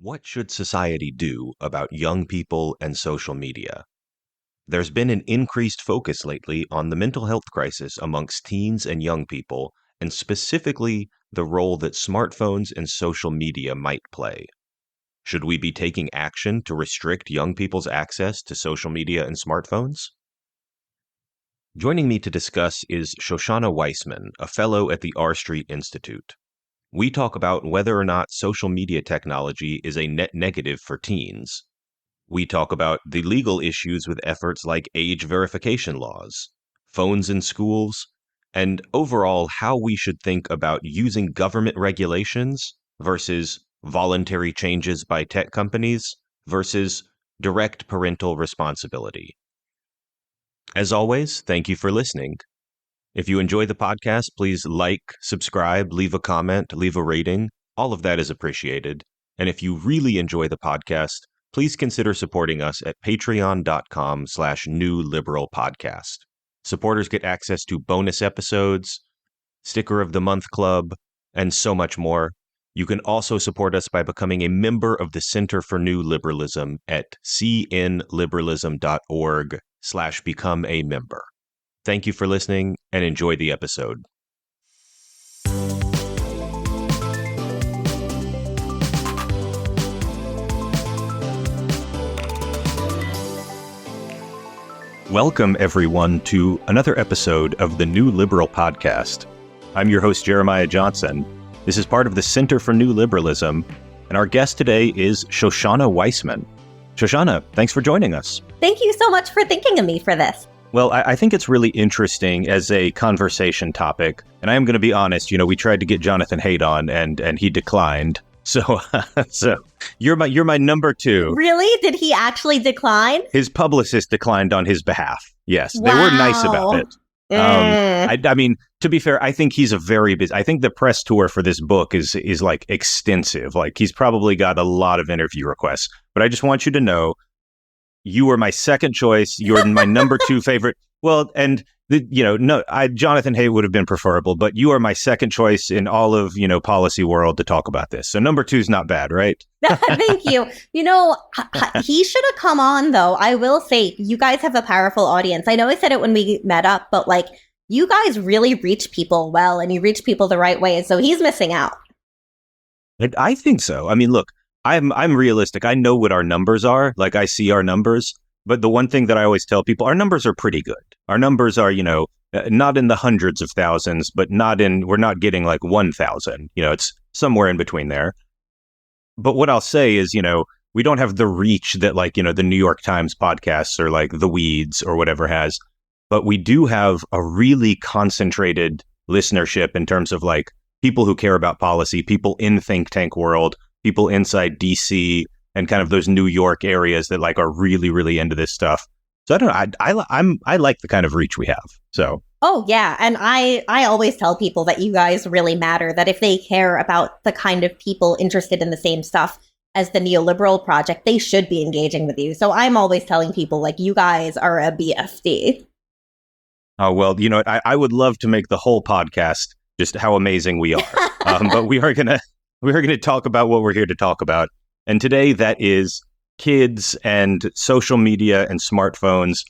What should society do about young people and social media? There's been an increased focus lately on the mental health crisis amongst teens and young people, and specifically the role that smartphones and social media might play. Should we be taking action to restrict young people's access to social media and smartphones? Joining me to discuss is Shoshana Weissmann, a fellow at the R Street Institute. We talk about whether or not social media technology is a net negative for teens. We talk about the legal issues with efforts like age verification laws, phones in schools, and overall how we should think about using government regulations versus voluntary changes by tech companies versus direct parental responsibility. As always, thank you for listening. If you enjoy the podcast, please like, subscribe, leave a comment, leave a rating. All of that is appreciated. And if you really enjoy the podcast, please consider supporting us at patreon.com/newliberalpodcast. Supporters get access to bonus episodes, Sticker of the Month Club, and so much more. You can also support us by becoming a member of the Center for New Liberalism at cnliberalism.org/become a member. Thank you for listening and enjoy the episode. Welcome, everyone, to another episode of the New Liberal Podcast. I'm your host, Jeremiah Johnson. This is part of the Center for New Liberalism, and our guest today is Shoshana Weissmann. Shoshana, thanks for joining us. Thank you so much for thinking of me for this. Well, I think it's really interesting as a conversation topic, and I am going to be honest. We tried to get Jonathan Haidt on, and he declined. So you're my number two. Really? Did he actually decline? His publicist declined on his behalf. Yes, They were nice about it. I mean, to be fair, I think he's a very busy. I think the press tour for this book is like extensive. Like he's probably got a lot of interview requests. But I just want you to know, you were my second choice. You're my number two favorite. Well, and Jonathan Haidt would have been preferable, but you are my second choice in all of, policy world to talk about this. So number two is not bad, right? Thank you. He should have come on, though. I will say, you guys have a powerful audience. I know I said it when we met up, but you guys really reach people well, and you reach people the right way. So he's missing out. I think so. I mean, look, I'm realistic. I know what our numbers are. Like, I see our numbers. But the one thing that I always tell people, our numbers are pretty good. Our numbers are, not in the hundreds of thousands, but we're not getting like 1,000. It's somewhere in between there. But what I'll say is, we don't have the reach that the New York Times podcasts or like The Weeds or whatever has. But we do have a really concentrated listenership in terms of like people who care about policy, people in think tank world, people inside DC, and kind of those New York areas that are really, really into this stuff. So I don't know. I like the kind of reach we have. So. Oh, yeah. And I always tell people that you guys really matter, that if they care about the kind of people interested in the same stuff as the neoliberal project, they should be engaging with you. So I'm always telling people you guys are a BFD. Oh, well, I would love to make the whole podcast just how amazing we are. But we are going to talk about what we're here to talk about. And today that is kids and social media and smartphones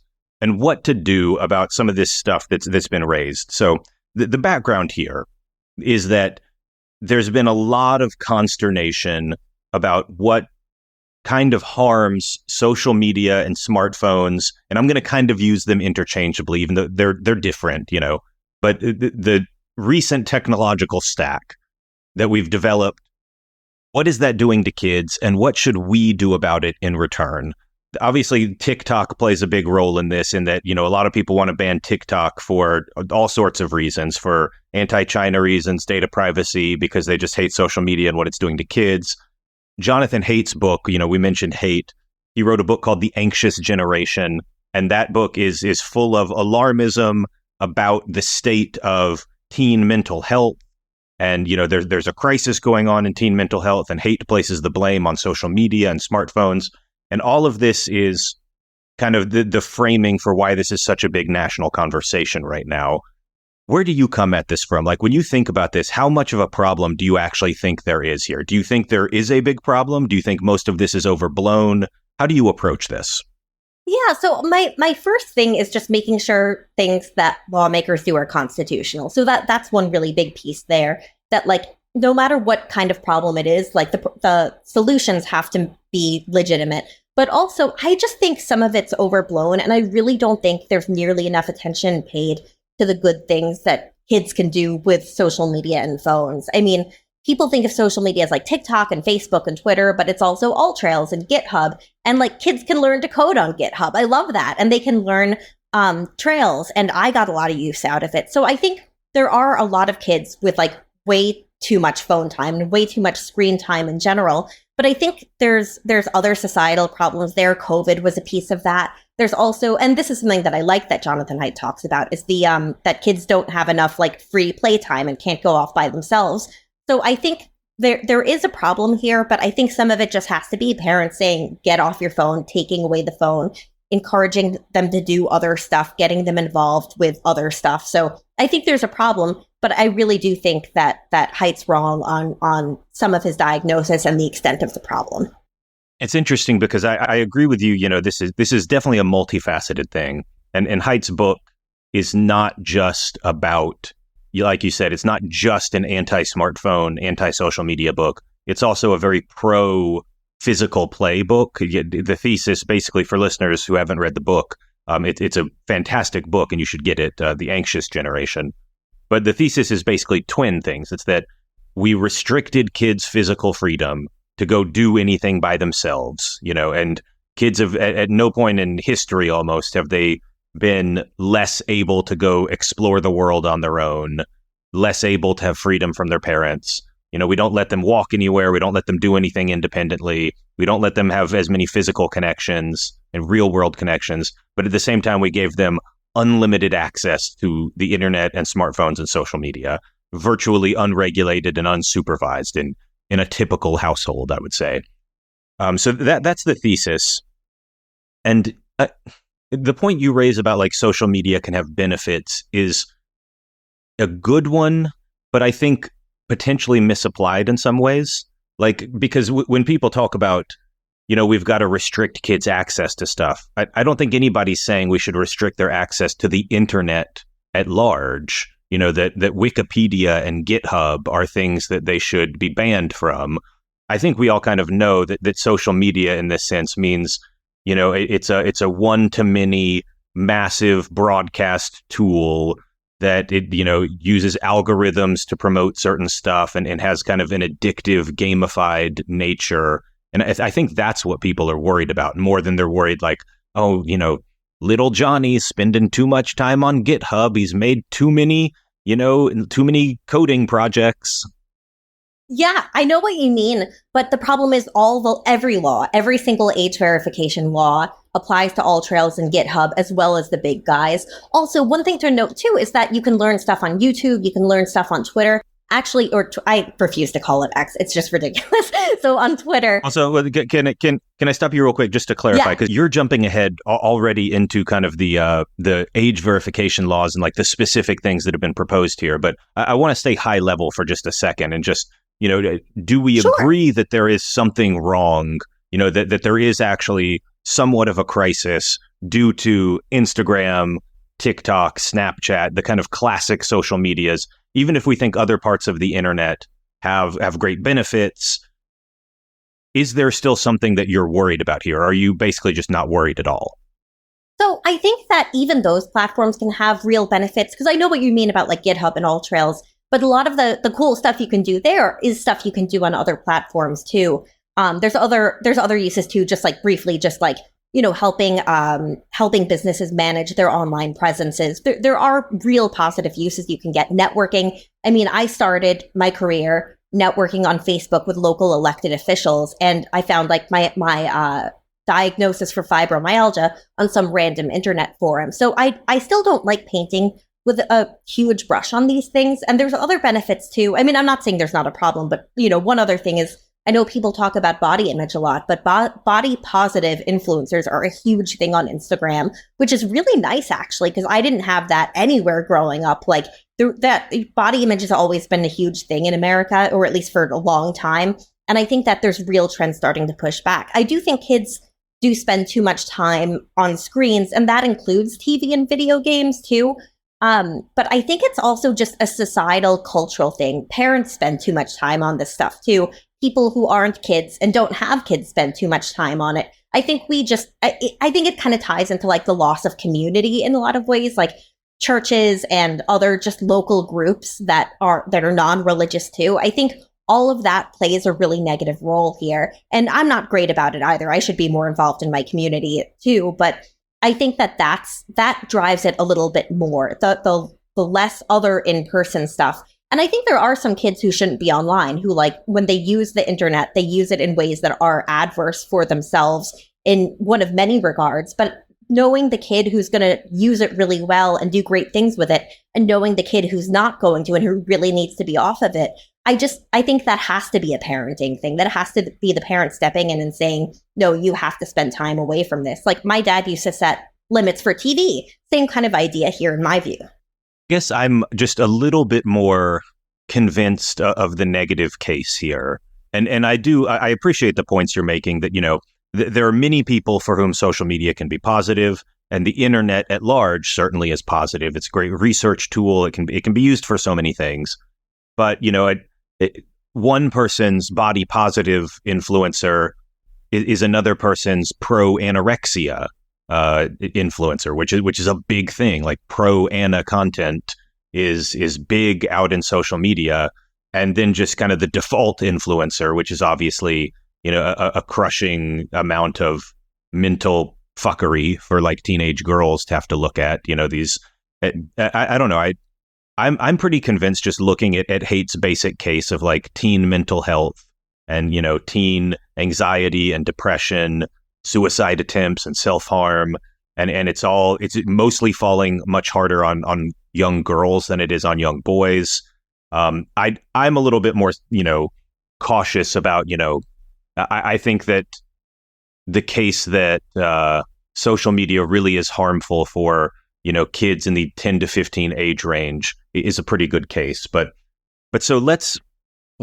and what to do about some of this stuff that's been raised. So the background here is that there's been a lot of consternation about what kind of harms social media and smartphones. And I'm going to kind of use them interchangeably, even though they're different, But the recent technological stack that we've developed, what is that doing to kids, and what should we do about it in return? Obviously, TikTok plays a big role in this, in that, a lot of people want to ban TikTok for all sorts of reasons, for anti-China reasons, data privacy, because they just hate social media and what it's doing to kids. Jonathan Haidt's book, we mentioned Haidt. He wrote a book called The Anxious Generation, and that book is full of alarmism about the state of teen mental health. And, there's a crisis going on in teen mental health, and Haidt places the blame on social media and smartphones. And all of this is kind of the framing for why this is such a big national conversation right now. where do you come at this from? Like, when you think about this, how much of a problem do you actually think there is here? Do you think there is a big problem? Do you think most of this is overblown? How do you approach this? Yeah, so my first thing is just making sure things that lawmakers do are constitutional. So that's one really big piece there, that like no matter what kind of problem it is, like the solutions have to be legitimate. But also, I just think some of it's overblown, and I really don't think there's nearly enough attention paid to the good things that kids can do with social media and phones. I mean, people think of social media as like TikTok and Facebook and Twitter, but it's also AllTrails and GitHub. And like kids can learn to code on GitHub. I love that. And they can learn Trails. And I got a lot of use out of it. So I think there are a lot of kids with like way too much phone time and way too much screen time in general. But I think there's other societal problems there. COVID was a piece of that. There's also, and this is something that I like that Jonathan Haidt talks about, is the that kids don't have enough like free playtime and can't go off by themselves. So I think there is a problem here, but I think some of it just has to be parents saying, get off your phone, taking away the phone, encouraging them to do other stuff, getting them involved with other stuff. So I think there's a problem, but I really do think that Haidt's wrong on some of his diagnosis and the extent of the problem. It's interesting because I agree with you. You know, this is definitely a multifaceted thing. And Haidt's book is not just about, like you said, it's not just an anti-smartphone, anti-social media book. It's also a very pro-physical play book. The thesis, basically, for listeners who haven't read the book, it's a fantastic book and you should get it, The Anxious Generation. But the thesis is basically twin things. It's that we restricted kids' physical freedom to go do anything by themselves, you know, and kids have at no point in history almost have they been less able to go explore the world on their own, less able to have freedom from their parents. You know, we don't let them walk anywhere. We don't let them do anything independently. We don't let them have as many physical connections and real world connections. But at the same time, we gave them unlimited access to the internet and smartphones and social media, virtually unregulated and unsupervised in a typical household, I would say. So that's the thesis. And the point you raise about like social media can have benefits is a good one, but I think potentially misapplied in some ways. Like, because when people talk about, you know, we've got to restrict kids' access to stuff, I don't think anybody's saying we should restrict their access to the internet at large. You know, that Wikipedia and GitHub are things that they should be banned from. I think we all kind of know that social media in this sense means, you know, it's a one-to-many massive broadcast tool that it, you know, uses algorithms to promote certain stuff and has kind of an addictive, gamified nature. And I think that's what people are worried about more than they're worried like, oh, you know, little Johnny's spending too much time on GitHub. He's made too many coding projects. Yeah, I know what you mean, but the problem is every single age verification law applies to AllTrails and GitHub as well as the big guys. Also, one thing to note too is that you can learn stuff on YouTube, you can learn stuff on Twitter. Actually, I refuse to call it X. It's just ridiculous. So on Twitter. Also, can I stop you real quick just to clarify? Because you're jumping ahead already into kind of the age verification laws and like the specific things that have been proposed here. But I want to stay high level for just a second and just, you know, do we agree that there is something wrong? You know, that there is actually somewhat of a crisis due to Instagram, TikTok, Snapchat, the kind of classic social medias. Even if we think other parts of the internet have great benefits, is there still something that you're worried about here? Or are you basically just not worried at all? So I think that even those platforms can have real benefits, because I know what you mean about like GitHub and AllTrails, but a lot of the cool stuff you can do there is stuff you can do on other platforms too. There's other uses too, just like briefly, just like, you know, helping businesses manage their online presences. There are real positive uses you can get. Networking. I mean, I started my career networking on Facebook with local elected officials, and I found like my diagnosis for fibromyalgia on some random internet forum. So I still don't like painting with a huge brush on these things. And there's other benefits too. I mean, I'm not saying there's not a problem, but you know, one other thing is, I know people talk about body image a lot, but body positive influencers are a huge thing on Instagram, which is really nice, actually, because I didn't have that anywhere growing up. Like that body image has always been a huge thing in America, or at least for a long time. And I think that there's real trends starting to push back. I do think kids do spend too much time on screens, and that includes TV and video games too. But I think it's also just a societal, cultural thing. Parents spend too much time on this stuff too. People who aren't kids and don't have kids spend too much time on it. I think I think it kind of ties into like the loss of community in a lot of ways, like churches and other just local groups that are non-religious too. I think all of that plays a really negative role here. And I'm not great about it either. I should be more involved in my community too. But I think that drives it a little bit more, the less other in-person stuff. And I think there are some kids who shouldn't be online, who like when they use the internet, they use it in ways that are adverse for themselves in one of many regards. But knowing the kid who's going to use it really well and do great things with it, and knowing the kid who's not going to and who really needs to be off of it, I think that has to be a parenting thing. That has to be the parent stepping in and saying, no, you have to spend time away from this. Like my dad used to set limits for TV. Same kind of idea here in my view. I guess I'm just a little bit more convinced of the negative case here. And I appreciate the points you're making that, there are many people for whom social media can be positive, and the internet at large certainly is positive. It's a great research tool. It can be used for so many things. But, one person's body positive influencer is another person's pro anorexia influencer, which is a big thing. Like pro ana content is big out in social media, and then just kind of the default influencer, which is obviously a crushing amount of mental fuckery for like teenage girls to have to look at. These I don't know. I'm pretty convinced just looking at Hate's basic case of like teen mental health and teen anxiety and depression, suicide attempts and self-harm, and it's mostly falling much harder on young girls than it is on young boys. I'm a little bit more cautious about I think that the case that social media really is harmful for kids in the 10 to 15 age range is a pretty good case. But so let's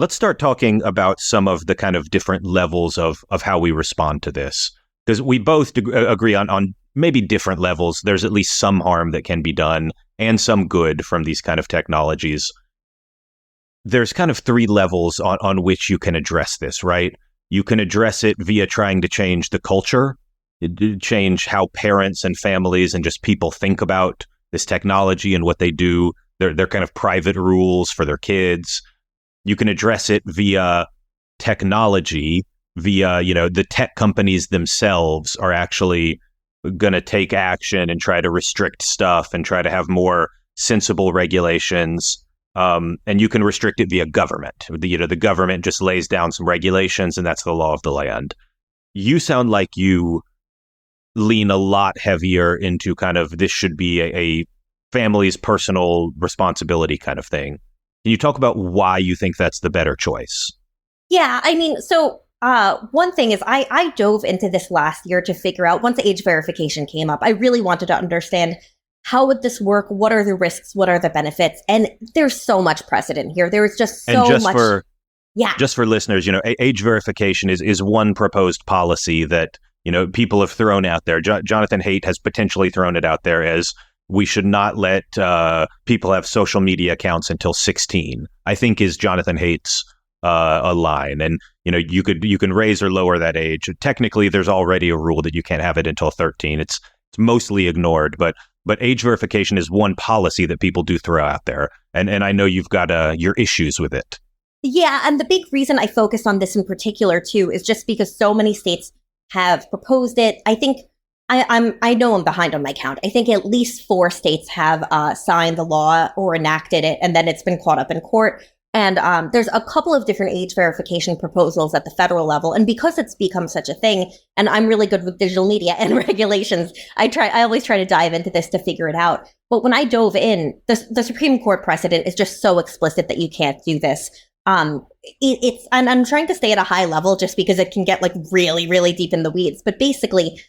start talking about some of the kind of different levels of how we respond to this. Because we both agree on maybe different levels. There's at least some harm that can be done and some good from these kind of technologies. There's kind of three levels on which you can address this, right? You can address it via trying to change the culture, change how parents and families and just people think about this technology and what they do, their kind of private rules for their kids. You can address it via technology, via, the tech companies themselves are actually going to take action and try to restrict stuff and try to have more sensible regulations. And you can restrict it via government. The government just lays down some regulations and that's the law of the land. You sound like you lean a lot heavier into kind of this should be a family's personal responsibility kind of thing. Can you talk about why you think that's the better choice? Yeah, I mean, so one thing is I dove into this last year to figure out, once age verification came up, I really wanted to understand how would this work? What are the risks? What are the benefits? And there's so much precedent here. There is just much. Just for listeners, age verification is one proposed policy that people have thrown out there. Jonathan Haidt has potentially thrown it out there as we should not let people have social media accounts until 16. I think is Jonathan Haidt's a line, and you can raise or lower that age. Technically, there's already a rule that you can't have it until 13. It's mostly ignored, but age verification is one policy that people do throw out there, and I know you've got your issues with it. Yeah, and the big reason I focused on this in particular too is just because so many states have proposed it. I think I know I'm behind on my count. I think at least 4 states have signed the law or enacted it, and then it's been caught up in court. And there's a couple of different age verification proposals at the federal level. And because it's become such a thing, and I'm really good with digital media and regulations, I always try to dive into this to figure it out. But when I dove in, the Supreme Court precedent is just so explicit that you can't do this. And I'm trying to stay at a high level just because it can get like really, really deep in the weeds. But basically,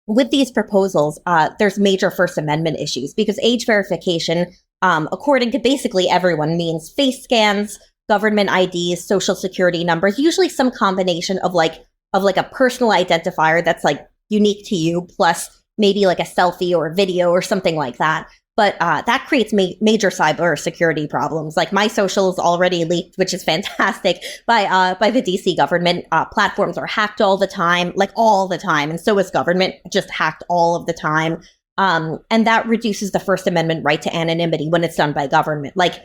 with these proposals, there's major First Amendment issues because age verification according to basically everyone, means face scans, government IDs, social security numbers, usually some combination of like a personal identifier that's like unique to you, plus maybe like a selfie or a video or something like that. But that creates major cyber security problems. Like my social is already leaked, which is fantastic, by the DC government. Platforms are hacked all the time, and so is government, just hacked all of the time. And that reduces the First Amendment right to anonymity when it's done by government. Like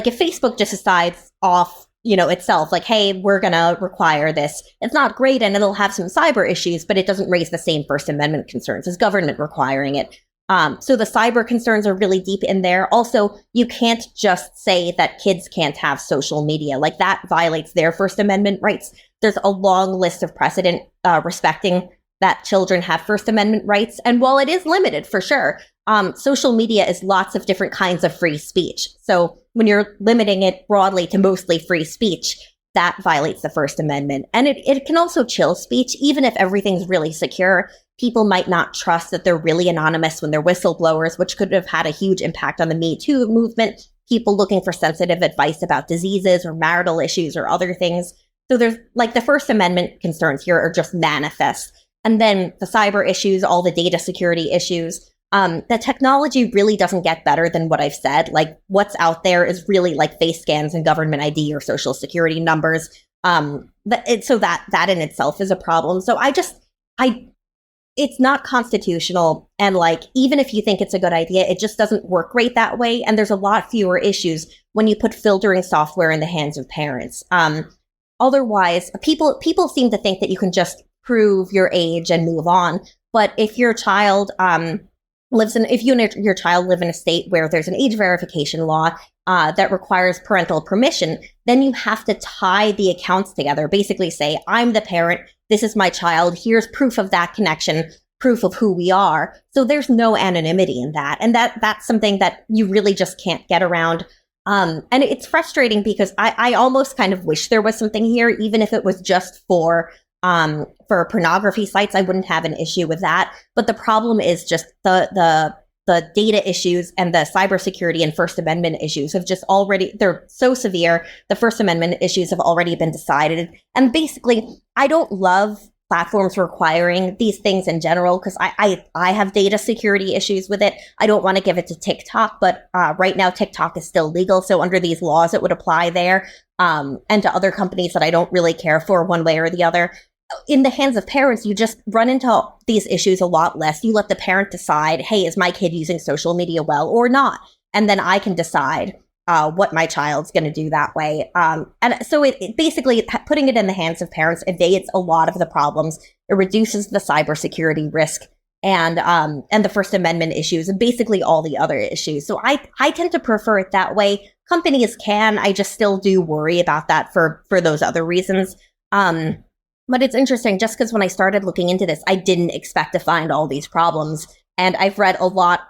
if Facebook just decides off, itself, like, hey, we're gonna require this. It's not great, and it'll have some cyber issues, but it doesn't raise the same First Amendment concerns as government requiring it. So the cyber concerns are really deep in there. Also, you can't just say that kids can't have social media. Like that violates their First Amendment rights. There's a long list of precedent respecting that children have First Amendment rights. And while it is limited for sure, social media is lots of different kinds of free speech. So when you're limiting it broadly to mostly free speech, that violates the First Amendment. And it can also chill speech, even if everything's really secure. People might not trust that they're really anonymous when they're whistleblowers, which could have had a huge impact on the Me Too movement. People looking for sensitive advice about diseases or marital issues or other things. So there's like the First Amendment concerns here are just manifest. And then the cyber issues, all the data security issues. The technology really doesn't get better than what I've said. Like what's out there is really like face scans and government ID or social security numbers. So that in itself is a problem. So it's not constitutional. And like, even if you think it's a good idea, it just doesn't work great that way. And there's a lot fewer issues when you put filtering software in the hands of parents. Otherwise, people seem to think that you can just prove your age and move on. But if your child if you and your child live in a state where there's an age verification law that requires parental permission, then you have to tie the accounts together. Basically say, I'm the parent, this is my child, here's proof of that connection, proof of who we are. So there's no anonymity in that. And that's something that you really just can't get around. And it's frustrating because I almost kind of wish there was something here, even if it was just for pornography sites. I wouldn't have an issue with that. But the problem is just the data issues and the cybersecurity and First Amendment issues they're so severe. The First Amendment issues have already been decided. And basically, I don't love platforms requiring these things in general because I have data security issues with it. I don't want to give it to TikTok, but right now TikTok is still legal. So under these laws, it would apply there and to other companies that I don't really care for one way or the other. In the hands of parents, you just run into these issues a lot less. You let the parent decide, hey, is my kid using social media well or not? And then I can decide what my child's going to do that way. And so it basically, putting it in the hands of parents evades a lot of the problems. It reduces the cybersecurity risk and the First Amendment issues and basically all the other issues. So I tend to prefer it that way. Companies can. I just still do worry about that for those other reasons. But it's interesting, just because when I started looking into this, I didn't expect to find all these problems. And I've read a lot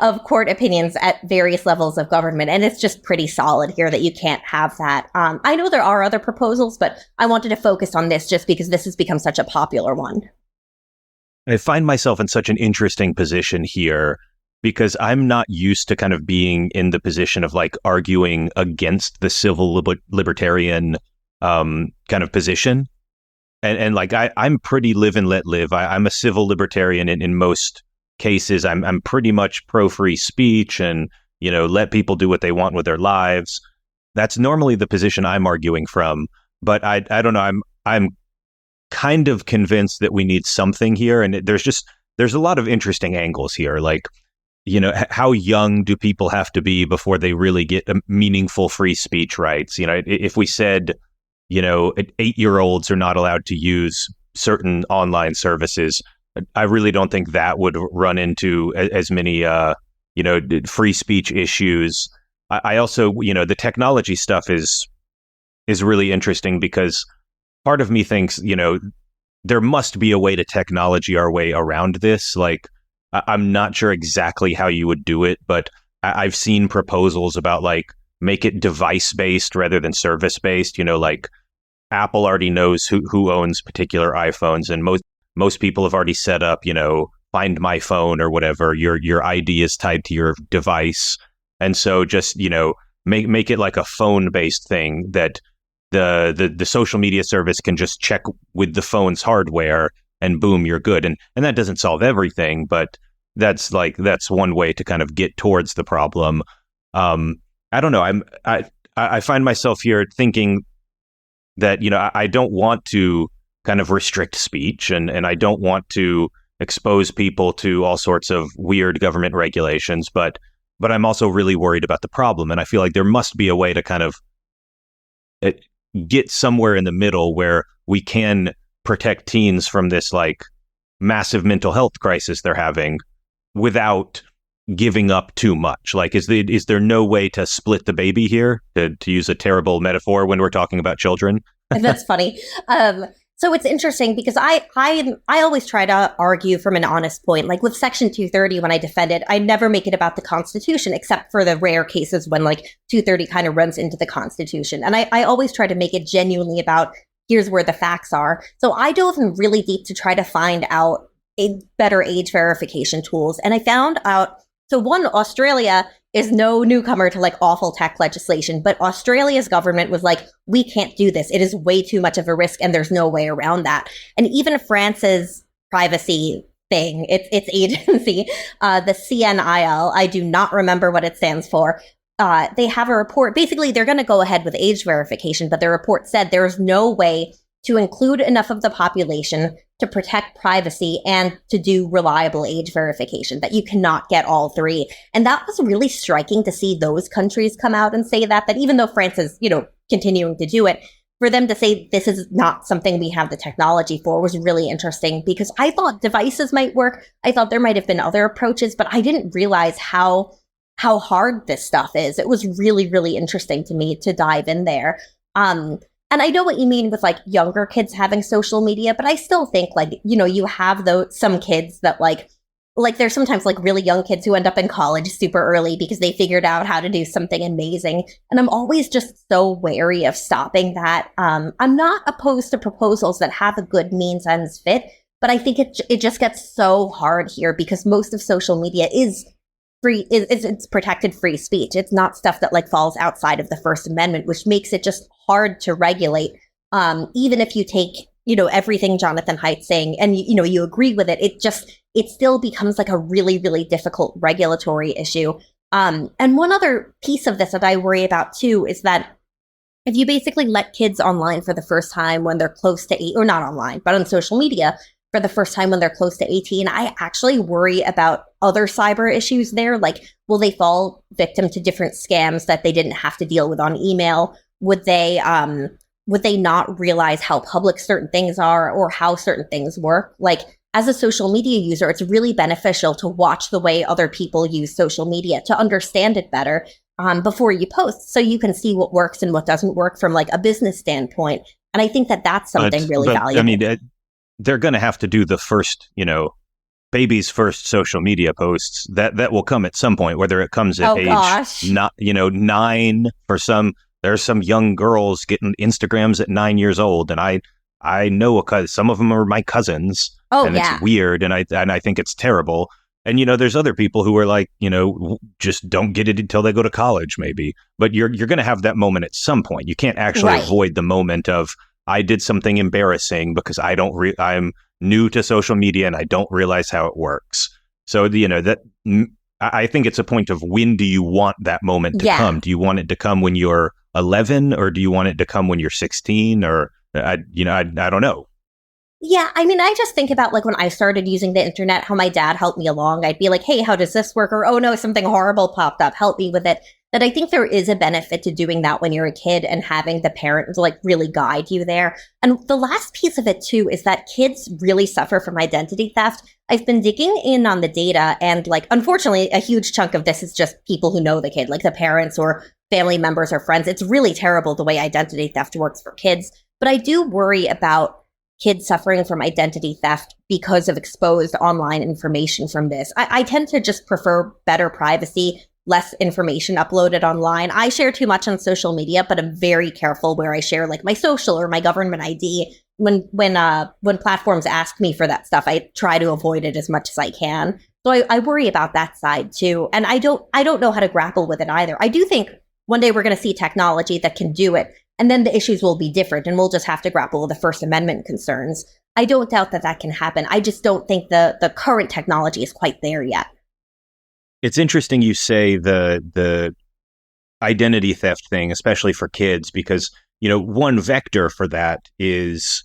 of court opinions at various levels of government, and it's just pretty solid here that you can't have that. I know there are other proposals, but I wanted to focus on this just because this has become such a popular one. I find myself in such an interesting position here because I'm not used to kind of being in the position of like arguing against the civil libertarian kind of position. And like I'm pretty live and let live. I'm a civil libertarian in most cases. I'm pretty much pro free speech and, let people do what they want with their lives. That's normally the position I'm arguing from. But I don't know. I'm kind of convinced that we need something here. And there's a lot of interesting angles here. Like, how young do people have to be before they really get meaningful free speech rights? If we said, 8-year-olds are not allowed to use certain online services, I really don't think that would run into as many, free speech issues. I also, the technology stuff is really interesting because part of me thinks, there must be a way to technology our way around this. Like, I'm not sure exactly how you would do it, but I've seen proposals about like, make it device-based rather than service-based. Like Apple already knows who owns particular iPhones, and most people have already set up, Find My Phone or whatever. Your ID is tied to your device. And so just, make it like a phone-based thing that the social media service can just check with the phone's hardware and boom, you're good. And that doesn't solve everything, but that's one way to kind of get towards the problem. I don't know. I find myself here thinking that, I don't want to kind of restrict speech and I don't want to expose people to all sorts of weird government regulations, but I'm also really worried about the problem. And I feel like there must be a way to kind of get somewhere in the middle where we can protect teens from this like massive mental health crisis they're having without giving up too much. Like, is there no way to split the baby here, to use a terrible metaphor when we're talking about children? That's funny. So it's interesting because I always try to argue from an honest point. Like with Section 230, when I defend it, I never make it about the Constitution, except for the rare cases when like 230 kind of runs into the Constitution. And I always try to make it genuinely about here's where the facts are. So I dove in really deep to try to find out a better age verification tools. And I found out, so one, Australia is no newcomer to like awful tech legislation, but Australia's government was like, we can't do this. It is way too much of a risk and there's no way around that. And even France's privacy thing, its agency, the CNIL, I do not remember what it stands for. They have a report. Basically, they're going to go ahead with age verification, but their report said there's no way to include enough of the population to protect privacy and to do reliable age verification, that you cannot get all three. And that was really striking to see those countries come out and say that even though France is, continuing to do it, for them to say this is not something we have the technology for was really interesting, because I thought devices might work. I thought there might have been other approaches, but I didn't realize how hard this stuff is. It was really, really interesting to me to dive in there. And I know what you mean with like younger kids having social media, but I still think like, you have some kids that like there's sometimes like really young kids who end up in college super early because they figured out how to do something amazing. And I'm always just so wary of stopping that. I'm not opposed to proposals that have a good means ends fit, but I think it just gets so hard here because most of social media is free, it's protected free speech. It's not stuff that like falls outside of the First Amendment, which makes it just hard to regulate. Even if you take, everything Jonathan Haidt's saying and, you agree with it, it still becomes like a really, really difficult regulatory issue. And one other piece of this that I worry about too is that if you basically let kids online for the first time when they're close to 8, or not online, but on social media for the first time when they're close to 18, I actually worry about other cyber issues there. Like, will they fall victim to different scams that they didn't have to deal with on email? Would they not realize how public certain things are or how certain things work? Like, as a social media user, it's really beneficial to watch the way other people use social media to understand it better before you post, so you can see what works and what doesn't work from like a business standpoint. And I think that that's something really valuable. I mean, they're going to have to do the first, baby's first social media posts. That will come at some point, whether it comes at age 9 for some. There's some young girls getting Instagrams at 9 years old, and I know some of them are my cousins, and it's weird, and I think it's terrible. And there's other people who are like, just don't get it until they go to college, maybe. But you're going to have that moment at some point. You can't actually avoid the moment of, I did something embarrassing because I'm new to social media and I don't realize how it works. So, I think it's a point of, when do you want that moment to come? Do you want it to come when you're 11, or do you want it to come when you're 16? Or, I don't know. Yeah, I mean, I just think about like when I started using the internet, how my dad helped me along. I'd be like, hey, how does this work? Or, oh no, something horrible popped up. Help me with it. That I think there is a benefit to doing that when you're a kid and having the parent like really guide you there. And the last piece of it too is that kids really suffer from identity theft. I've been digging in on the data, and like, unfortunately, a huge chunk of this is just people who know the kid, like the parents or family members or friends. It's really terrible the way identity theft works for kids. But I do worry about kids suffering from identity theft because of exposed online information from this. I tend to just prefer better privacy, less information uploaded online. I share too much on social media, but I'm very careful where I share like my social or my government ID. when platforms ask me for that stuff, I try to avoid it as much as I can. So I worry about that side too. And I don't know how to grapple with it either. I do think one day we're going to see technology that can do it, and then the issues will be different, and we'll just have to grapple with the First Amendment concerns. I don't doubt that can happen. I just don't think the current technology is quite there yet. It's interesting you say the identity theft thing, especially for kids, because, one vector for that is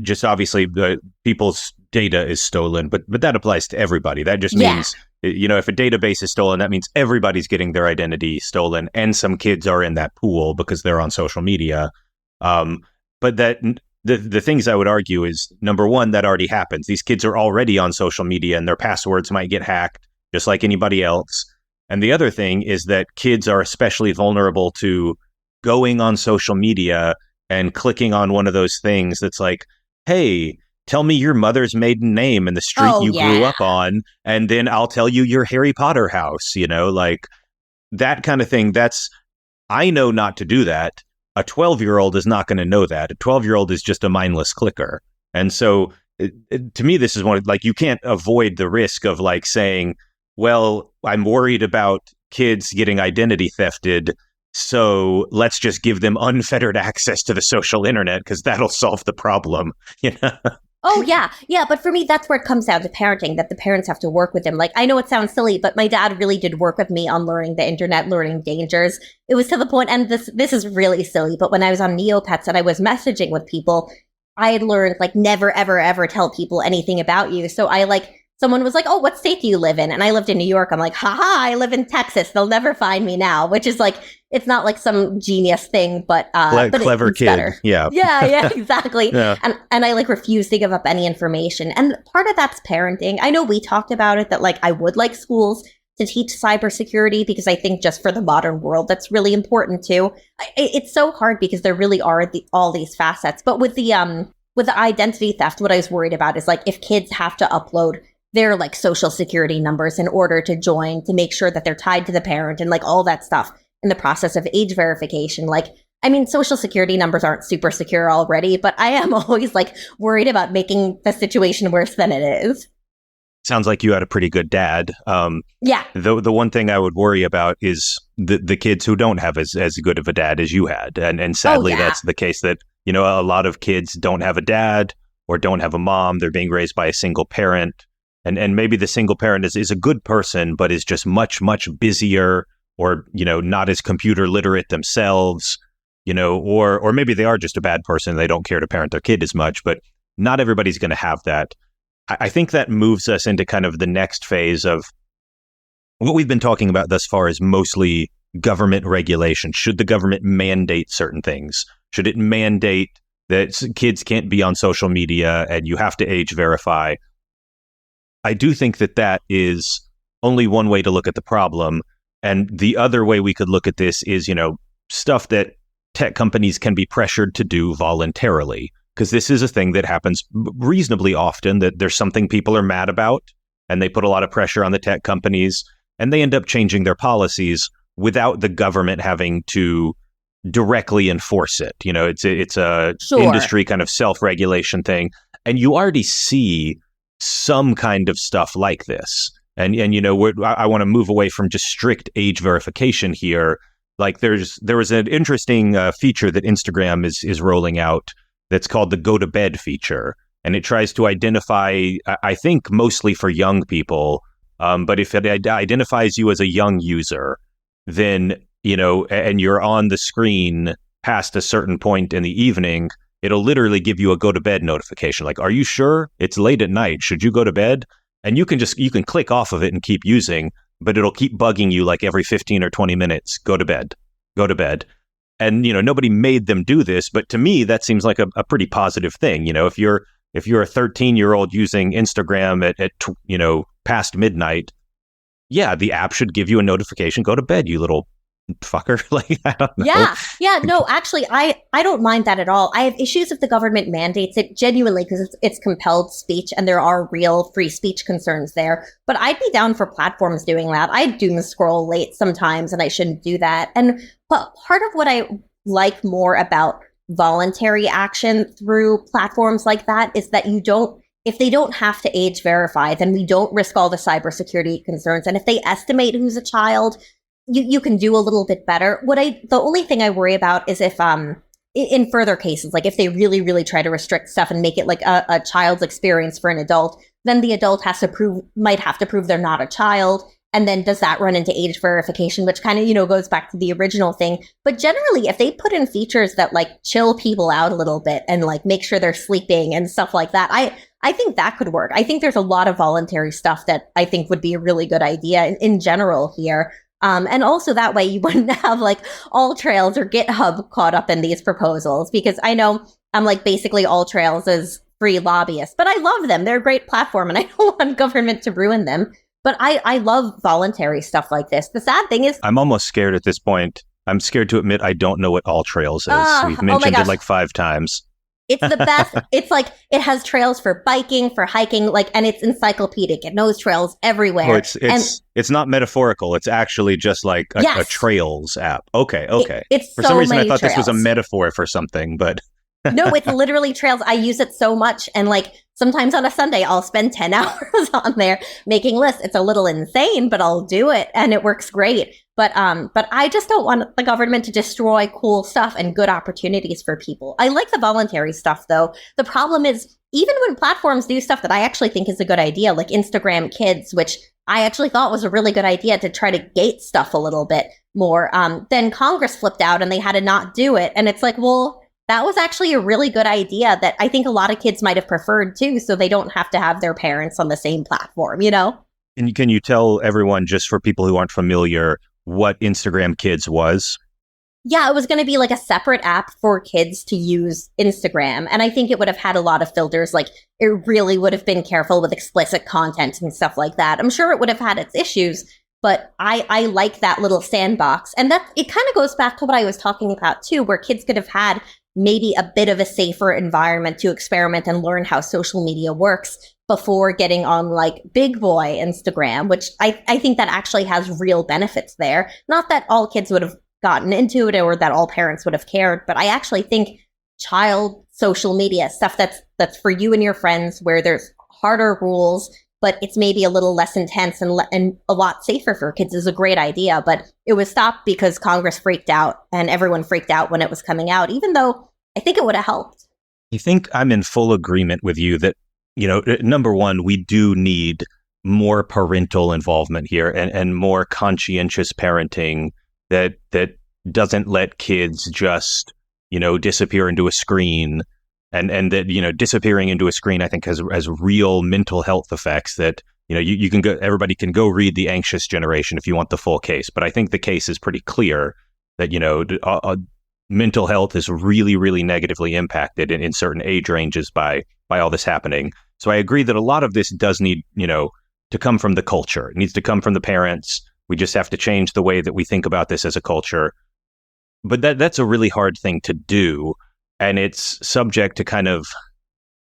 just obviously the people's data is stolen, but that applies to everybody. That just means, if a database is stolen, that means everybody's getting their identity stolen, and some kids are in that pool because they're on social media. But that the things I would argue is, number one, that already happens. These kids are already on social media, and their passwords might get hacked just like anybody else. And the other thing is that kids are especially vulnerable to going on social media and clicking on one of those things that's like, hey, tell me your mother's maiden name and the street grew up on, and then I'll tell you your Harry Potter house, like that kind of thing. I know not to do that. A 12-year-old is not going to know that. A 12-year-old is just a mindless clicker. And so to me, this is one, like, you can't avoid the risk of like saying, well, I'm worried about kids getting identity thefted, so let's just give them unfettered access to the social internet because that'll solve the problem. Oh, yeah. Yeah. But for me, that's where it comes down to parenting, that the parents have to work with them. Like, I know it sounds silly, but my dad really did work with me on learning the internet, learning dangers. It was to the point, and this is really silly, but when I was on Neopets and I was messaging with people, I had learned, like, never, ever, ever tell people anything about you. So someone was like, oh, what state do you live in? And I lived in New York. I'm like, haha, I live in Texas. They'll never find me now, which is like, it's not like some genius thing, but clever it's kid. Better. Yeah. Yeah, exactly. Yeah. And I like refuse to give up any information. And part of that's parenting. I know we talked about it, that like I would like schools to teach cybersecurity, because I think just for the modern world, that's really important too. It's so hard because there really are all these facets. But with the identity theft, what I was worried about is like if kids have to upload their like social security numbers in order to join, to make sure that they're tied to the parent and like all that stuff in the process of age verification. Like, I mean, social security numbers aren't super secure already, but I am always like worried about making the situation worse than it is. Sounds like you had a pretty good dad. Yeah. The one thing I would worry about is the kids who don't have as good of a dad as you had. And sadly, that's the case, that, a lot of kids don't have a dad or don't have a mom. They're being raised by a single parent. And maybe the single parent is a good person, but is just much, much busier, or, not as computer literate themselves, or maybe they are just a bad person. They don't care to parent their kid as much, but not everybody's going to have that. I think that moves us into kind of the next phase of what we've been talking about thus far, is mostly government regulation. Should the government mandate certain things? Should it mandate that kids can't be on social media and you have to age verify? I do think that is only one way to look at the problem. And the other way we could look at this is, stuff that tech companies can be pressured to do voluntarily. Because this is a thing that happens reasonably often, that there's something people are mad about, and they put a lot of pressure on the tech companies, and they end up changing their policies without the government having to directly enforce it. It's a industry kind of self-regulation thing. And you already see some kind of stuff like this. And I want to move away from just strict age verification here. Like there was an interesting feature that Instagram is rolling out that's called the go to bed feature. And it tries to identify, I think mostly for young people, but if it identifies you as a young user, then, and you're on the screen past a certain point in the evening, it'll literally give you a go to bed notification. Like, are you sure? It's late at night. Should you go to bed? And you can click off of it and keep using, but it'll keep bugging you like every 15 or 20 minutes. Go to bed. And, nobody made them do this, but to me, that seems like a pretty positive thing. If you're a 13-year-old using Instagram at past midnight, yeah, the app should give you a notification. Go to bed, you little fucker. Like, I don't know. Yeah. No, actually, I don't mind that at all. I have issues if the government mandates it, genuinely, because it's compelled speech and there are real free speech concerns there. But I'd be down for platforms doing that. I doom scroll late sometimes, and I shouldn't do that. But part of what I like more about voluntary action through platforms like that is that if they don't have to age verify, then we don't risk all the cybersecurity concerns. And if they estimate who's a child, you can do a little bit better. The only thing I worry about is if, in further cases, like if they really, really try to restrict stuff and make it like a child's experience for an adult, then the adult might have to prove they're not a child. And then does that run into age verification, which kind of, goes back to the original thing. But generally, if they put in features that like chill people out a little bit and like make sure they're sleeping and stuff like that, I think that could work. I think there's a lot of voluntary stuff that I think would be a really good idea in general here. And also that way you wouldn't have like AllTrails or GitHub caught up in these proposals, because I know I'm like basically AllTrails is free lobbyists, but I love them. They're a great platform and I don't want government to ruin them. But I love voluntary stuff like this. The sad thing is, I'm almost scared at this point. I'm scared to admit I don't know what AllTrails is. We've mentioned it like 5 times. It's the best. It's like it has trails for biking, for hiking, like, and it's encyclopedic. It knows trails everywhere. Oh, it's not metaphorical. It's actually just like a trails app. Okay. It's for some reason I thought this was a metaphor for something, but no, it's literally trails. I use it so much, and like sometimes on a Sunday I'll spend 10 hours on there making lists. It's a little insane, but I'll do it, and it works great. But I just don't want the government to destroy cool stuff and good opportunities for people. I like the voluntary stuff, though. The problem is, even when platforms do stuff that I actually think is a good idea, like Instagram Kids, which I actually thought was a really good idea to try to gate stuff a little bit more, then Congress flipped out and they had to not do it. And it's like, well, that was actually a really good idea that I think a lot of kids might have preferred too, so they don't have to have their parents on the same platform, And can you tell everyone, just for people who aren't familiar, what Instagram Kids was? Yeah, it was going to be like a separate app for kids to use Instagram. And I think it would have had a lot of filters. Like, it really would have been careful with explicit content and stuff like that. I'm sure it would have had its issues, but I like that little sandbox. And that it kind of goes back to what I was talking about too, where kids could have had maybe a bit of a safer environment to experiment and learn how social media works before getting on like big boy Instagram, which I think that actually has real benefits there. Not that all kids would have gotten into it or that all parents would have cared, but I actually think child social media, stuff that's for you and your friends, where there's harder rules, but it's maybe a little less intense and a lot safer for kids, is a great idea. But it was stopped because Congress freaked out and everyone freaked out when it was coming out, even though I think it would have helped. I think I'm in full agreement with you that, number one, we do need more parental involvement here and more conscientious parenting that doesn't let kids just, disappear into a screen. And that, disappearing into a screen, I think has real mental health effects that, you can go, everybody can go read The Anxious Generation if you want the full case. But I think the case is pretty clear that, mental health is really, really negatively impacted in certain age ranges by all this happening. So I agree that a lot of this does need, to come from the culture. It needs to come from the parents. We just have to change the way that we think about this as a culture. But that's a really hard thing to do. And it's subject to kind of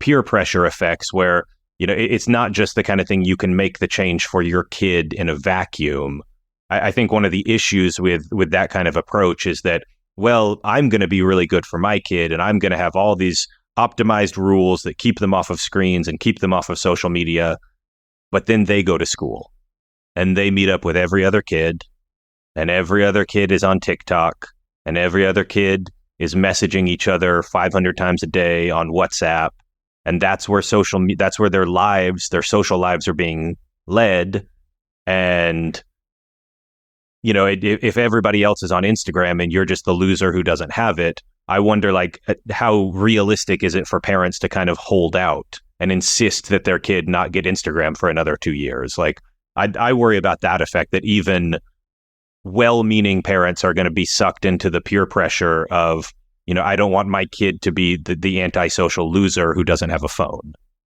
peer pressure effects where, it's not just the kind of thing you can make the change for your kid in a vacuum. I think one of the issues with that kind of approach is that, well, I'm going to be really good for my kid and I'm going to have all these optimized rules that keep them off of screens and keep them off of social media. But then they go to school and they meet up with every other kid, and every other kid is on TikTok, and every other kid is messaging each other 500 times a day on WhatsApp. And that's where that's where their social lives are being led. And, if everybody else is on Instagram and you're just the loser who doesn't have it, I wonder, like, how realistic is it for parents to kind of hold out and insist that their kid not get Instagram for another 2 years? Like, I worry about that effect, that even well-meaning parents are going to be sucked into the peer pressure of, I don't want my kid to be the antisocial loser who doesn't have a phone.